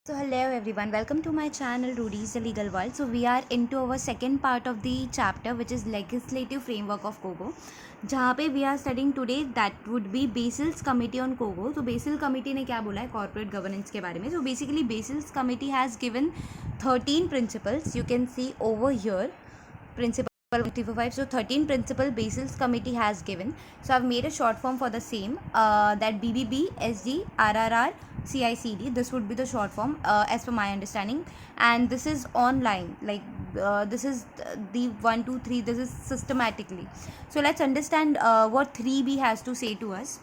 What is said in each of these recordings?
So hello everyone, welcome to my channel Rudy's The Legal World. So we are into our second part of the chapter which is legislative framework of COGO. जहाँ पे we are studying today that would be Basil's Committee on COGO. तो Basil Committee ने क्या बोला है corporate governance के बारे में. So basically Basil's Committee has given 13 principles. You can see over here principle 345. So 13 principle Basil's Committee has given. So I've made a short form for the same that BBB, SG, RRR, CICD. This would be the short form as per my understanding, and this is online. Like this is the 1, 2, 3. This is systematically. So let's understand what 3B has to say to us.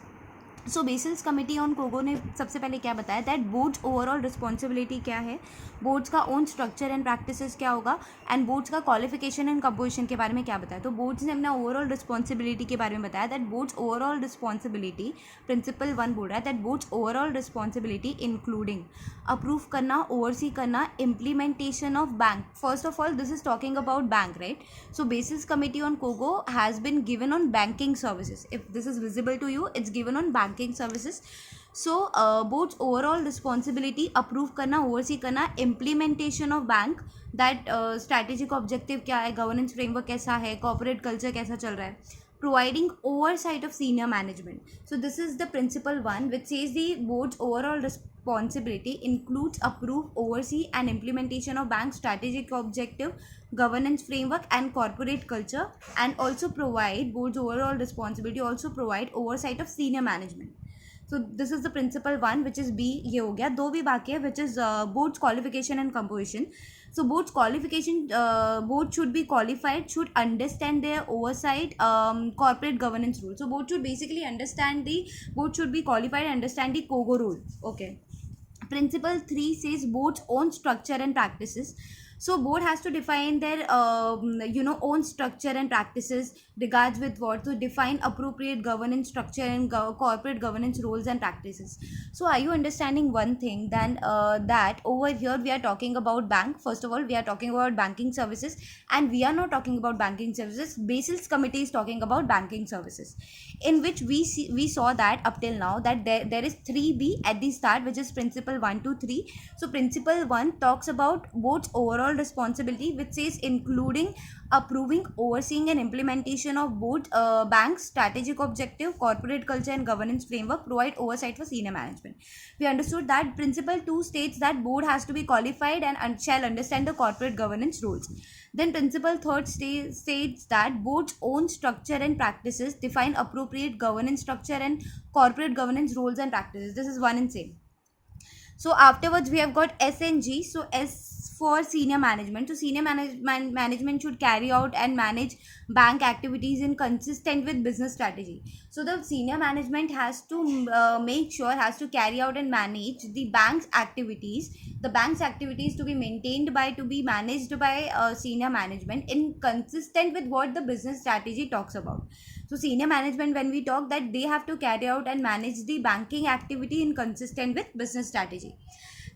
So Basel's committee on CoGo ने सबसे पहले क्या बताया that boards overall responsibility क्या है, boards का own structure and practices क्या होगा, एंड बोर्ड्स का क्वालिफिकेशन एंड कंपोजिशन के बारे में क्या बताया. तो बोर्ड्स ने अपना ओवरऑल रिस्पॉन्सिबिलिटी के बारे में बताया that boards overall responsibility principle 1 बोल रहा है that boards overall responsibility including approve करना, ओवरसी करना, implementation of bank. First of all this is talking about bank, right. So basis committee on CoGo has been given on banking services. If this is visible to you, it's given on banking services. So board's overall responsibility approve करना, oversee करना, implementation of bank, that strategic objective क्या है, governance framework कैसा है, corporate culture कैसा चल रहा है, providing oversight of senior management. So this is the principle 1 which says the board's overall responsibility includes approve, oversee and implementation of bank strategic objective, governance framework and corporate culture, and also provide board's overall responsibility also provide oversight of senior management. So this is the principle 1 which is B. ये हो गया. दो भी बाकी है which is board's qualification and composition. So board's qualification, board should be qualified, should understand their oversight, corporate governance rule. So board should basically understand the, board should be qualified, understand the COGO rule. Okay. Principle 3 says board's own structure and practices. So board has to define their own structure and practices regards with what to define appropriate governance structure and corporate governance roles and practices. So are you understanding one thing, then that over here we are talking about bank. First of all, we are talking about banking services, and we are not talking about banking services. Basil's committee is talking about banking services, in which we saw that up till now that there is 3B at the start, which is principle 1 to 3. So principle 1 talks about board's overall responsibility, which says including approving, overseeing and implementation of board banks strategic objective, corporate culture and governance framework, provide oversight for senior management. We understood that principle 2 states that board has to be qualified and shall understand the corporate governance rules. Then principle 3 states that board's own structure and practices define appropriate governance structure and corporate governance rules and practices. This is one and same. So afterwards we have got S and G. So S for senior management. So senior management should carry out and manage bank activities in consistent with business strategy. So the senior management has to make sure, has to carry out and manage the bank's activities. The bank's activities to be maintained by, to be managed by senior management in consistent with what the business strategy talks about. So senior management, when we talk, that they have to carry out and manage the banking activity in consistent with business strategy.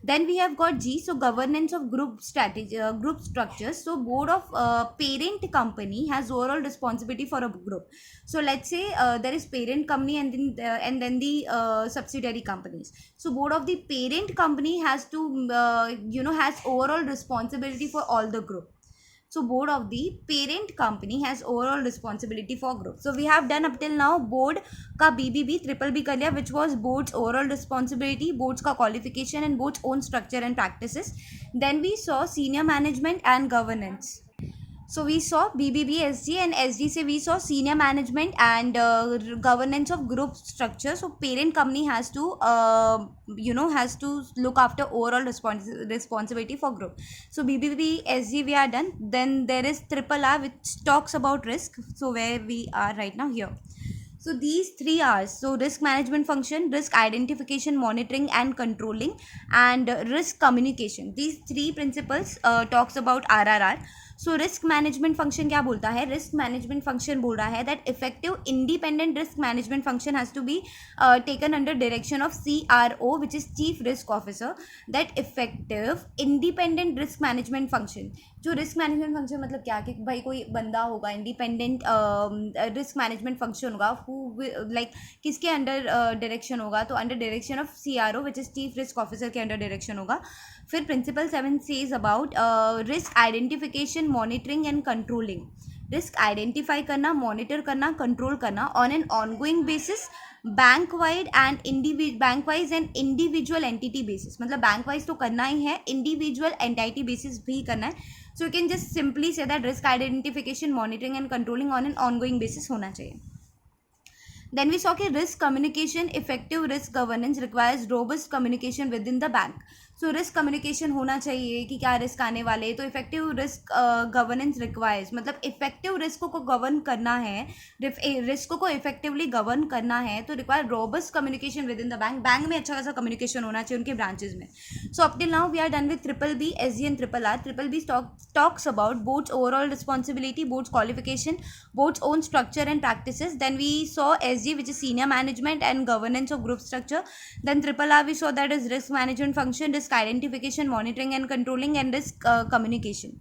Then we have got G. So governance of group strategy, group structures. So board of parent company has overall responsibility for a group. So let's say there is parent company and then the subsidiary companies. So board of the parent company has to has overall responsibility for all the group. So board of the parent company has overall responsibility for group. So we have done up till now board का BBB triple B कर लिया, which was board's overall responsibility, board's का qualification and board's own structure and practices. Then we saw senior management and governance. So we saw BBB, SG, and SG से we saw senior management and governance of group structure. So parent company has to has to look after overall responsibility for group. So BBB, SG we are done. Then there is triple R which talks about risk. So where we are right now here. So these 3 R's, so risk management function, risk identification, monitoring and controlling, and risk communication. These 3 principles talks about RRR. So risk management function क्या बोलता है, risk management function बोल रहा है that effective independent risk management function has to be taken under direction of CRO which is chief risk officer. That effective independent risk management function, जो risk management function मतलब क्या कि भाई कोई बंदा होगा इंडिपेंडेंट रिस्क मैनेजमेंट फंक्शन होगा who like किसके अंडर डायरेक्शन होगा, तो under direction of CRO which is chief risk officer के अंडर डायरेक्शन होगा. फिर principle 7 says about risk identification monitoring and controlling. Risk identify करना, मॉनिटर करना, कंट्रोल करना on an ongoing basis, bank wide and individual entity basis. मतलब bank wise तो करना ही है, इंडिविजुअल एंटिटी बेसिस भी करना है. So you can just simply say that risk identification monitoring and controlling on an ongoing basis होना चाहिए. Then we saw कि risk communication, effective risk governance requires robust communication within the bank. So risk communication होना चाहिए कि क्या risk आने वाले, तो इफेक्टिव रिस्क गवर्नेंस रिक्वायर्स, मतलब इफेक्टिव रिस्क को गवर्न करना है, रिस्क को इफेक्टिवली गवर्न करना है तो require robust communication within the bank. Bank में अच्छा खासा कम्युनिकेशन होना चाहिए उनके ब्रांचेज में. So up till now we are done with BBB, SG and RRR. BBB talks about board's overall responsibility, board's qualification, board's own structure and practices. Then we saw SG which is senior management and governance of group structure. Then RRR we saw that is risk management function, risk identification, monitoring and controlling, and risk communication.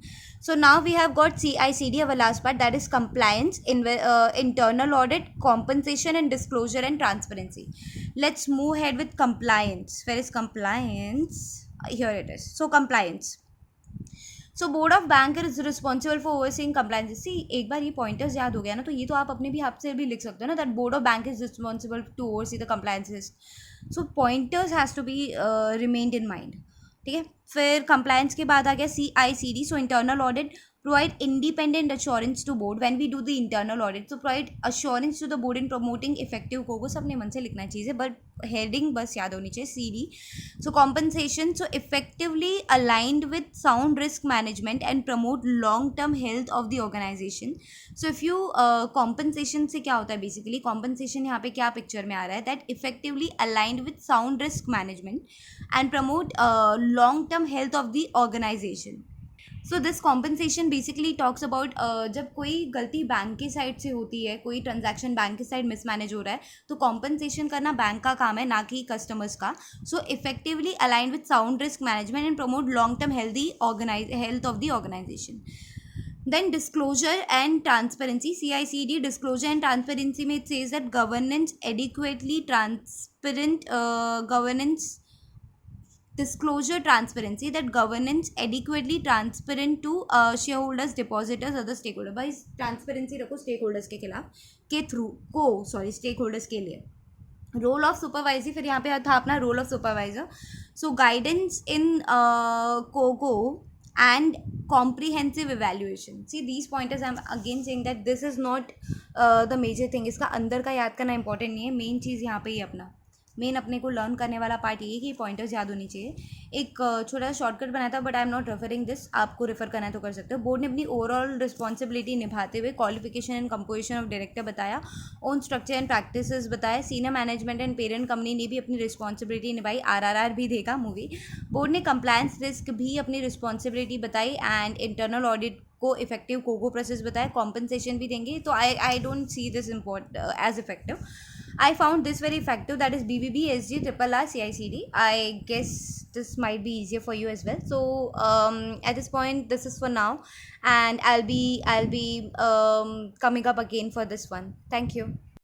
So now we have got CICD, our last part, that is compliance, internal audit, compensation and disclosure and transparency. Let's move ahead with compliance. Where is compliance? Here it is. So compliance. So board of bank is responsible for overseeing compliance. See एक बार ये pointers याद हो गया ना, तो ये तो आप अपने भी हाथ से भी लिख सकते हो ना, that board of bank is responsible to oversee the compliances. So pointers has to be remained in mind. ठीक है, फिर कंप्लायंस के बाद आ गया CICD. So internal audit, provide independent assurance to board when we do the internal audit. So provide assurance to the board in promoting effective COGO. सबने मन से लिखना चाहिए बट हेडिंग बस याद होनी चाहिए, CD. So compensation, so effectively aligned with sound risk management and promote long term health of the organization. So if you compensation से क्या होता है बेसिकली, compensation यहाँ पे क्या पिक्चर में आ रहा है, that effectively aligned with sound risk management and promote long term health of the organization. So this compensation basically talks about जब कोई गलती बैंक की साइड से होती है, कोई ट्रांजैक्शन बैंक की साइड मिसमैनेज हो रहा है, तो कॉम्पनसेशन करना बैंक का काम है, ना कि कस्टमर्स का. So effectively align with sound risk management and promote long term health of the organisation. Then disclosure and transparency, CICD, disclosure and transparency में it says that governance adequately transparent, disclosure transparency, that governance adequately transparent to shareholders, depositors, other stakeholders. भाई transparency रखो stakeholders के खिलाफ के through stakeholders के लिए. Role of supervisor, फिर यहाँ पे था अपना role of supervisor. So guidance in CoGo and comprehensive evaluation. See these pointers I'm again saying that this is not the major thing. इसका अंदर का याद करना इंपॉर्टेंट नहीं है, मेन चीज़ यहाँ पे ही अपना मेन अपने को लर्न करने वाला पार्ट ये कि पॉइंटर्स याद होनी चाहिए. एक छोटा सा शॉर्टकट बनाया था but I am not referring this, आपको रेफर करना है तो कर सकते हो. बोर्ड ने अपनी ओवरऑल रिस्पॉन्सिबिलिटी निभाते हुए qualification and composition of director बताया, ओन स्ट्रक्चर एंड प्रैक्टिसेस बताया, senior management and parent company ने भी अपनी रिस्पॉन्सिबिलिटी निभाई, RRR भी देगा मूवी. बोर्ड ने कंप्लायंस रिस्क भी अपनी रिस्पॉन्सिबिलिटी बताई एंड इंटरनल ऑडिट को इफेक्टिव कोगो प्रोसेस बताया, कॉम्पनसेशन भी देंगे. तो I don't see this as effective. I found this very effective, that is BBB, SG, RRR, CICD. I guess this might be easier for you as well. So at this point, this is for now, and I'll be coming up again for this one. Thank you.